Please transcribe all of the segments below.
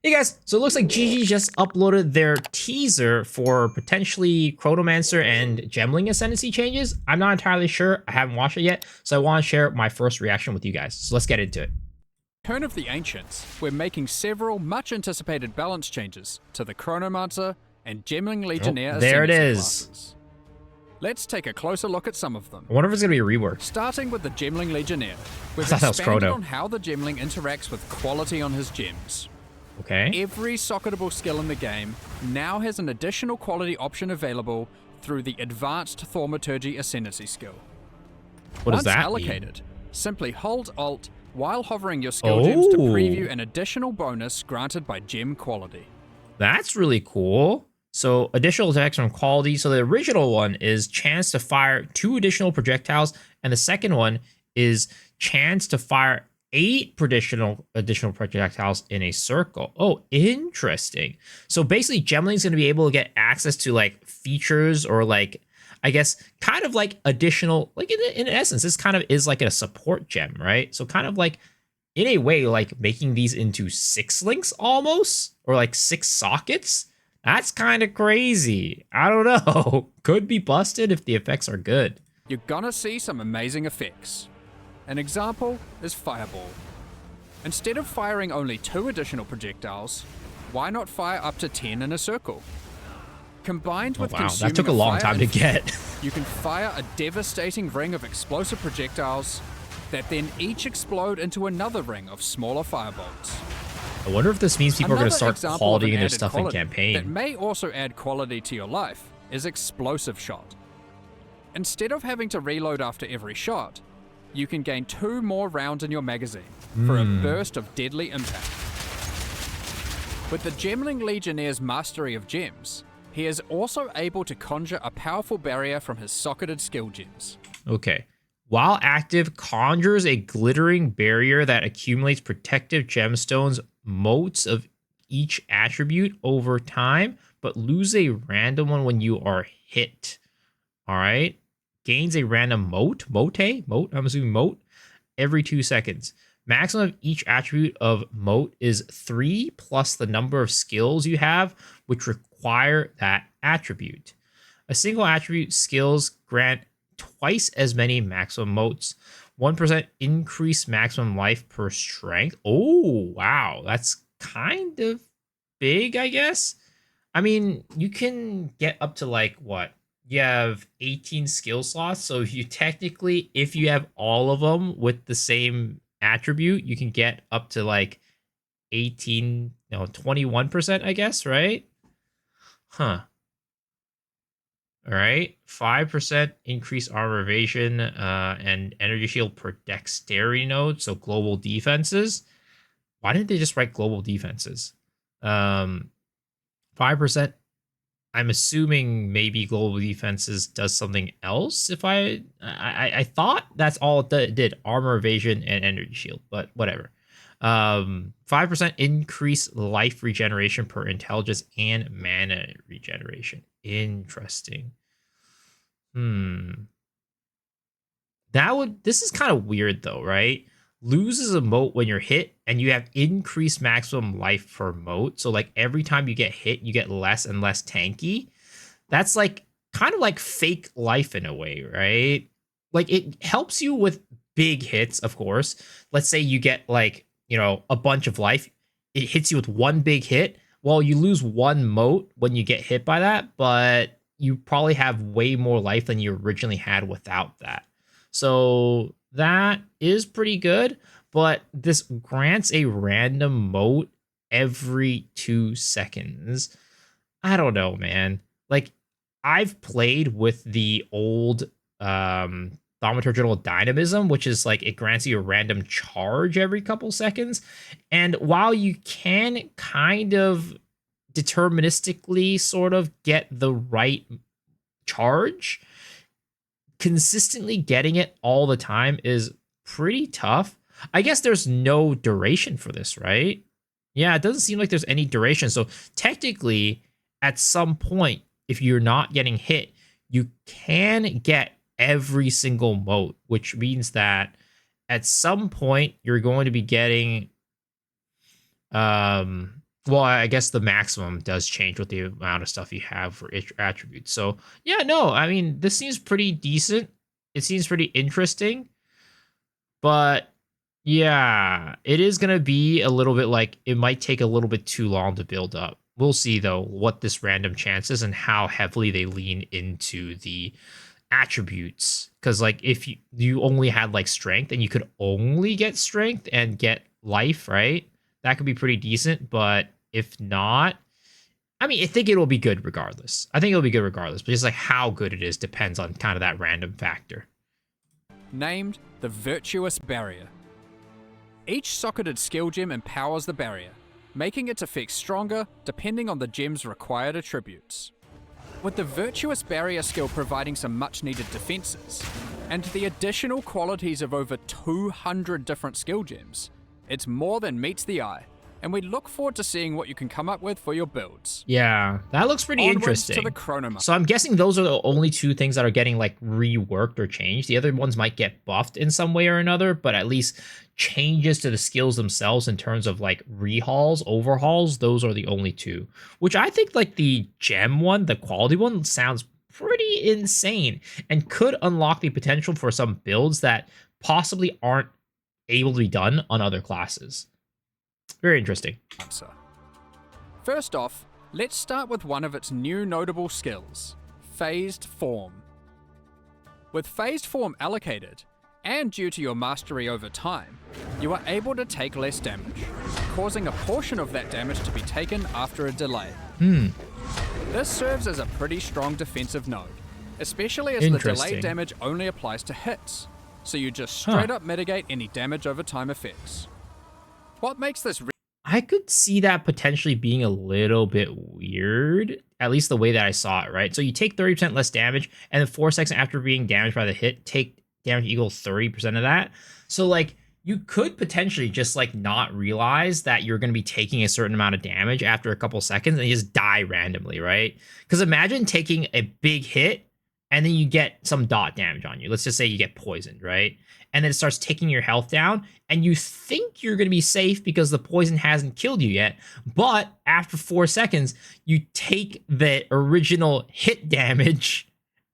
Hey guys, so it looks like GG just uploaded their teaser for potentially Chronomancer and Gemling Ascendancy changes. I'm not entirely sure. I haven't watched it yet, so I want to share my first reaction with you guys. So let's get into it. Turn of the Ancients, we're making several much anticipated balance changes to the Chronomancer and Gemling Legionnaire There it Ascendancy is. classes. Let's take a closer look at some of them. I wonder if it's going to be a rework. Starting with the Gemling Legionnaire, we've thought that was expanded Chrono. on how the Gemling interacts with quality on his gems. Okay. Every socketable skill in the game now has an additional quality option available through the Advanced Thaumaturgy Ascendancy skill. What does Once that allocated, mean? simply hold Alt while hovering your skill gems to preview an additional bonus granted by gem quality. That's really cool. So additional attacks from quality. So the original one is chance to fire 2 additional projectiles, and the second one is chance to fire 8 additional projectiles in a circle. Oh, interesting. So basically, Gemling's going to be able to get access to like features or like, I guess, kind of like additional, like in essence, this kind of is like a support gem, right? So kind of like in a way, like making these into 6 links almost, or like 6 sockets. That's kind of crazy. I don't know. Could be busted if the effects are good. You're gonna see some amazing effects. An example is Fireball. Instead of firing only 2 additional projectiles, why not fire up to 10 in a circle? Combined with consuming that took a long fire time to and get. you can fire a devastating ring of explosive projectiles that then each explode into another ring of smaller firebolts. I wonder if this means people are going to start quality in their stuff in That campaign. may also add quality to your life is Explosive Shot. Instead of having to reload after every shot, you can gain 2 more rounds in your magazine for a burst of deadly impact. With the Gemling Legionnaire's mastery of gems, he is also able to conjure a powerful barrier from his socketed skill gems. Okay. While active, conjures a glittering barrier that accumulates protective gemstones, motes of each attribute over time, but lose a random one when you are hit. All right. Gains a random mote, I'm assuming mote, every 2 seconds. Maximum of each attribute of mote is 3 plus the number of skills you have, which require that attribute. A single attribute skills grant twice as many maximum motes. 1% increase maximum life per strength. Oh, wow. That's kind of big, I guess. I mean, you can get up to like what? You have 18 skill slots. So if you have all of them with the same attribute, you can get up to like 21%, I guess, right? Huh. All right, 5% increase armor evasion and energy shield per dexterity node, so global defenses. Why didn't they just write global defenses? 5%. I'm assuming maybe global defenses does something else. If I thought that's all it did, armor evasion and energy shield, but whatever. 5% increase life regeneration per intelligence and mana regeneration. Interesting. This is kind of weird though, right? Loses a mote when you're hit, and you have increased maximum life per mote. So like every time you get hit, you get less and less tanky. That's like kind of like fake life in a way, right? Like it helps you with big hits, of course. Let's say you get like, a bunch of life. It hits you with one big hit. Well, you lose 1 mote when you get hit by that, but you probably have way more life than you originally had without that. So that is pretty good, but this grants a random mote every 2 seconds. I don't know, man. Like, I've played with the old thaumaturgical dynamism, which is like it grants you a random charge every couple seconds. And while you can kind of deterministically sort of get the right charge, consistently getting it all the time is pretty tough. I guess there's no duration for this, right? Yeah, it doesn't seem like there's any duration. So technically, at some point, if you're not getting hit, you can get every single mote, which means that at some point you're going to be getting Well, I guess the maximum does change with the amount of stuff you have for attributes. So yeah, no, I mean this seems pretty decent. It seems pretty interesting, but yeah, it is gonna be a little bit like it might take a little bit too long to build up. We'll see though what this random chance is and how heavily they lean into the attributes. Because like if you only had like strength and you could only get strength and get life, right? That could be pretty decent. But if not, I mean, I think it'll be good regardless. I think it'll be good regardless. But just like how good it is depends on kind of that random factor. Named the Virtuous Barrier. Each socketed skill gem empowers the barrier, making its effects stronger depending on the gem's required attributes. With the Virtuous Barrier skill providing some much needed defenses, and the additional qualities of over 200 different skill gems, it's more than meets the eye, and we look forward to seeing what you can come up with for your builds. Yeah, that looks pretty Onwards interesting. to the Chronomancer. So I'm guessing those are the only two things that are getting like reworked or changed. The other ones might get buffed in some way or another, but at least changes to the skills themselves in terms of like rehauls, overhauls, those are the only two. Which I think like the gem one, the quality one, sounds pretty insane and could unlock the potential for some builds that possibly aren't able to be done on other classes. Very interesting. First off, let's start with one of its new notable skills, Phased Form. With Phased Form allocated, and due to your mastery over time, you are able to take less damage, causing a portion of that damage to be taken after a delay. This serves as a pretty strong defensive node, especially as the delayed damage only applies to hits, so you just straight up mitigate any damage over time effects. What makes this I could see that potentially being a little bit weird, at least the way that I saw it, right? So you take 30% less damage, and then 4 seconds after being damaged by the hit, take damage equals 30% of that. So, like, you could potentially just, like, not realize that you're going to be taking a certain amount of damage after a couple seconds and you just die randomly, right? Because imagine taking a big hit, and then you get some dot damage on you. Let's just say you get poisoned, right? And then it starts taking your health down, and you think you're going to be safe because the poison hasn't killed you yet. But after 4 seconds, you take the original hit damage,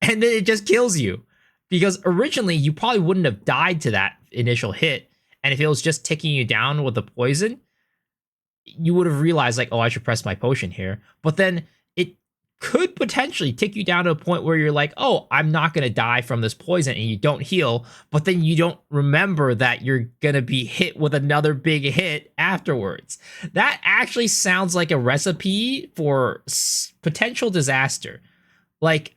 and then it just kills you. Because originally, you probably wouldn't have died to that initial hit. And if it was just ticking you down with the poison, you would have realized, like, oh, I should press my potion here. But then it could potentially tick you down to a point where you're like, oh, I'm not going to die from this poison, and you don't heal, but then you don't remember that you're going to be hit with another big hit afterwards. That actually sounds like a recipe for potential disaster. Like,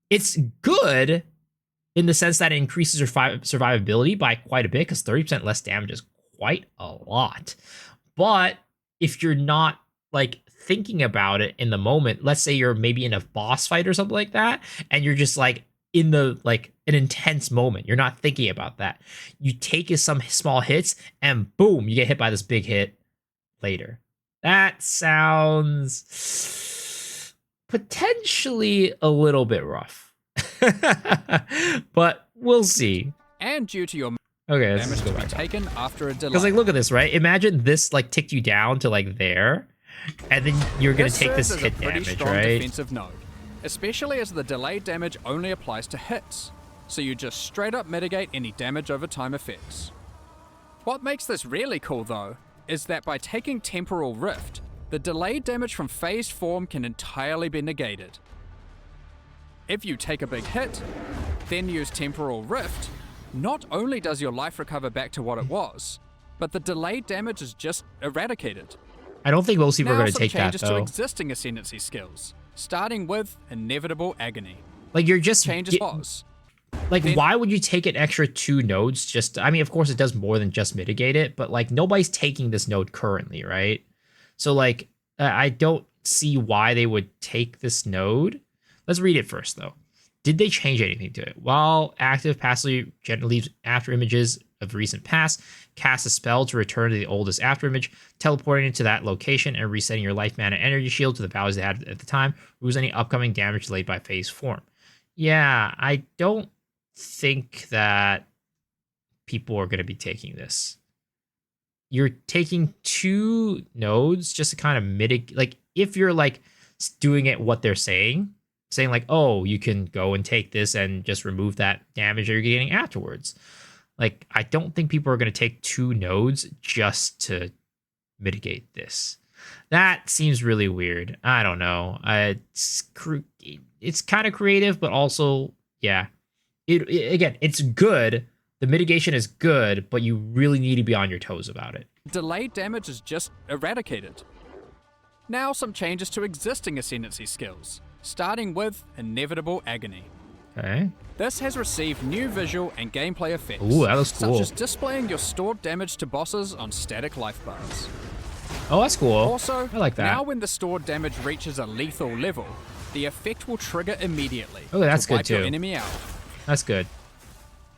it's good in the sense that it increases your survivability by quite a bit, because 30% less damage is quite a lot. But if you're not, like, thinking about it in the moment, let's say you're maybe in a boss fight or something like that, and you're just like in the like an intense moment, you're not thinking about that, you take some small hits and boom, you get hit by this big hit later. That sounds potentially a little bit rough. But we'll see. And due to your okay, damage to be taken after a delay. Because like look at this, right? Imagine this like ticked you down to like there, and then you're going to take this hit damage, right? Defensive node, especially as the delayed damage only applies to hits, so you just straight up mitigate any damage over time effects. What makes this really cool though, is that by taking Temporal Rift, the delayed damage from Phased Form can entirely be negated. If you take a big hit, then use Temporal Rift, not only does your life recover back to what it was, but the delayed damage is just eradicated. I don't think most people are going to take that, though. Now some changes to existing Ascendancy skills, starting with Inevitable Agony. Like, you're just... Changes was. Like, then, why would you take an extra 2 nodes just... I mean, of course, it does more than just mitigate it, but, like, nobody's taking this node currently, right? So, like, I don't see why they would take this node. Let's read it first, though. Did they change anything to it? While active, passively generally leaves after images of recent past, cast a spell to return to the oldest after image, teleporting into that location and resetting your life mana energy shield to the values they had at the time, removes any upcoming damage delayed by Phase Form. Yeah, I don't think that people are going to be taking this. you're taking 2 nodes just to kind of mitigate, like if you're like doing it what they're saying like, oh, you can go and take this and just remove that damage that you're getting afterwards. Like, I don't think people are going to take 2 nodes just to mitigate this. That seems really weird. I don't know. It's kind of creative, but also, yeah. Again, it's good. The mitigation is good, but you really need to be on your toes about it. Delayed damage is just eradicated. Now some changes to existing Ascendancy skills, starting with Inevitable Agony. Okay. This has received new visual and gameplay effects, Ooh, that looks cool. such as displaying your stored damage to bosses on static life bars. Oh, that's cool. Also, I like that. now when the stored damage reaches a lethal level, the effect will trigger immediately. Oh, that's to good wipe too. Your enemy out. That's good.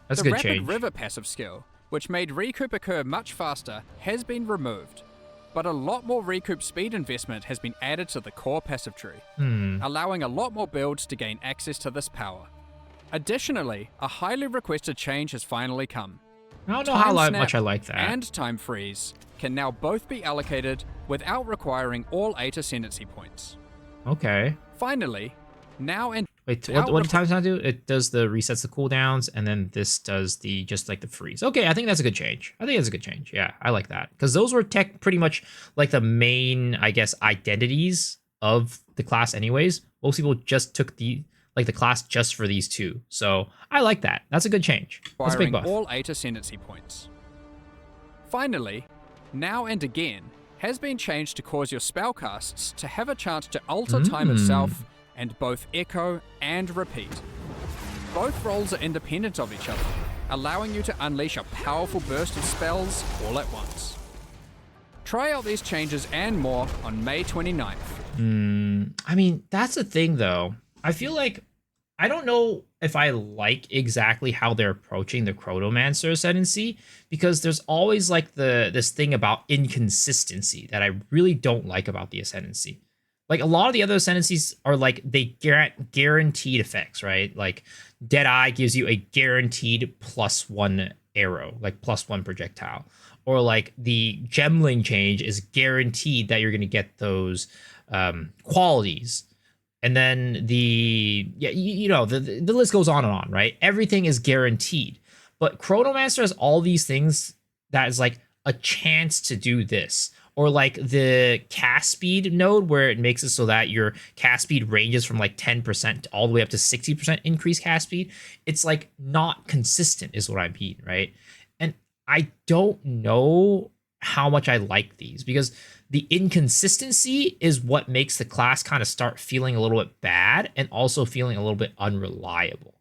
That's a good change. The Rapid River passive skill, which made recoup occur much faster, has been removed. But a lot more recoup speed investment has been added to the core passive tree, allowing a lot more builds to gain access to this power. Additionally, a highly requested change has finally come. I don't know how much I like that. And Time Freeze can now both be allocated without requiring all 8 Ascendancy points. Okay. Finally, now and wait, what does Time do? It does the resets the cooldowns, and then this does the just like the freeze. Okay, I think that's a good change. Yeah, I like that because those were pretty much like the main, I guess, identities of the class. Anyways, most people just took the class just for these 2. So I like that. That's a good change. That's a big buff. All 8 Ascendancy points. Finally, Now and Again has been changed to cause your spellcasts to have a chance to alter time itself and both echo and repeat. Both roles are independent of each other, allowing you to unleash a powerful burst of spells all at once. Try out these changes and more on May 29th. I mean, that's the thing though. I feel like I don't know if I like exactly how they're approaching the Chronomancer Ascendancy, because there's always like this thing about inconsistency that I really don't like about the Ascendancy. Like a lot of the other Ascendancies are like they guaranteed effects, right? Like Deadeye gives you a guaranteed +1 arrow, like +1 projectile. Or like the Gemling change is guaranteed that you're going to get those qualities. And then the list goes on and on, right? Everything is guaranteed. But Chronomancer has all these things that is like a chance to do this. Or like the cast speed node where it makes it so that your cast speed ranges from like 10% all the way up to 60% increased cast speed. It's like not consistent is what I mean, right? And I don't know how much I like these because the inconsistency is what makes the class kind of start feeling a little bit bad and also feeling a little bit unreliable.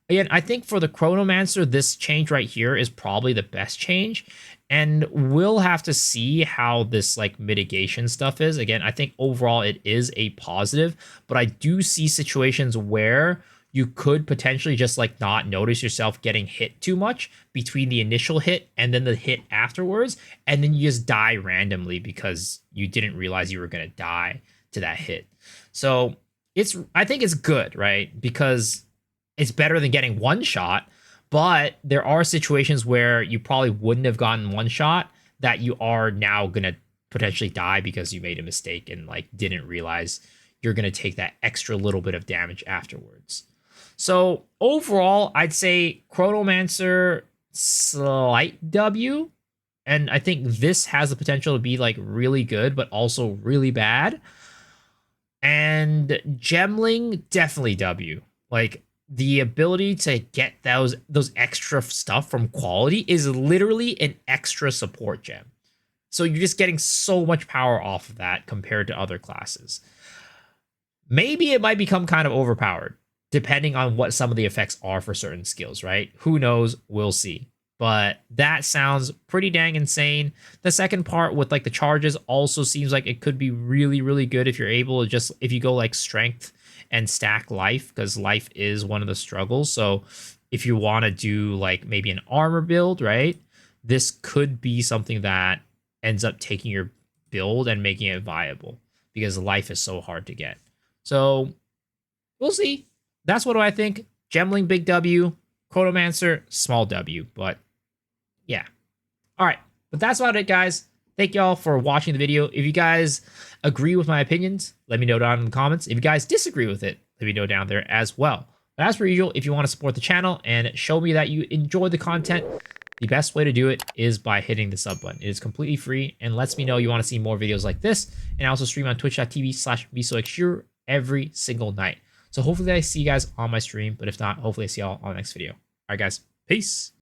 Again, I think for the Chronomancer, this change right here is probably the best change. And we'll have to see how this like mitigation stuff is. Again, I think overall it is a positive, but I do see situations where you could potentially just like not notice yourself getting hit too much between the initial hit and then the hit afterwards. And then you just die randomly because you didn't realize you were going to die to that hit. So I think it's good, right? Because it's better than getting one shot. But there are situations where you probably wouldn't have gotten one shot that you are now going to potentially die because you made a mistake and like didn't realize you're going to take that extra little bit of damage afterwards. So overall, I'd say Chronomancer, slight W. And I think this has the potential to be like really good, but also really bad. And Gemling, definitely W. Like, the ability to get those extra stuff from quality is literally an extra support gem. So you're just getting so much power off of that compared to other classes. Maybe it might become kind of overpowered, depending on what some of the effects are for certain skills, right? Who knows? We'll see. But that sounds pretty dang insane. The second part with like the charges also seems like it could be really, really good if you're able to if you go like strength and stack life, because life is one of the struggles. So if you want to do like maybe an armor build, right, this could be something that ends up taking your build and making it viable because life is so hard to get. So we'll see. That's what I think. Gemling, big W. Chronomancer, small W. But yeah. All right. But that's about it, guys. Thank y'all for watching the video. If you guys agree with my opinions, let me know down in the comments. If you guys disagree with it, let me know down there as well. But as per usual, if you want to support the channel and show me that you enjoy the content, the best way to do it is by hitting the sub button. It is completely free and lets me know you want to see more videos like this. And I also stream on twitch.tv/BeSoExure every single night. So hopefully I see you guys on my stream, but if not, hopefully I see y'all on the next video. All right, guys, peace.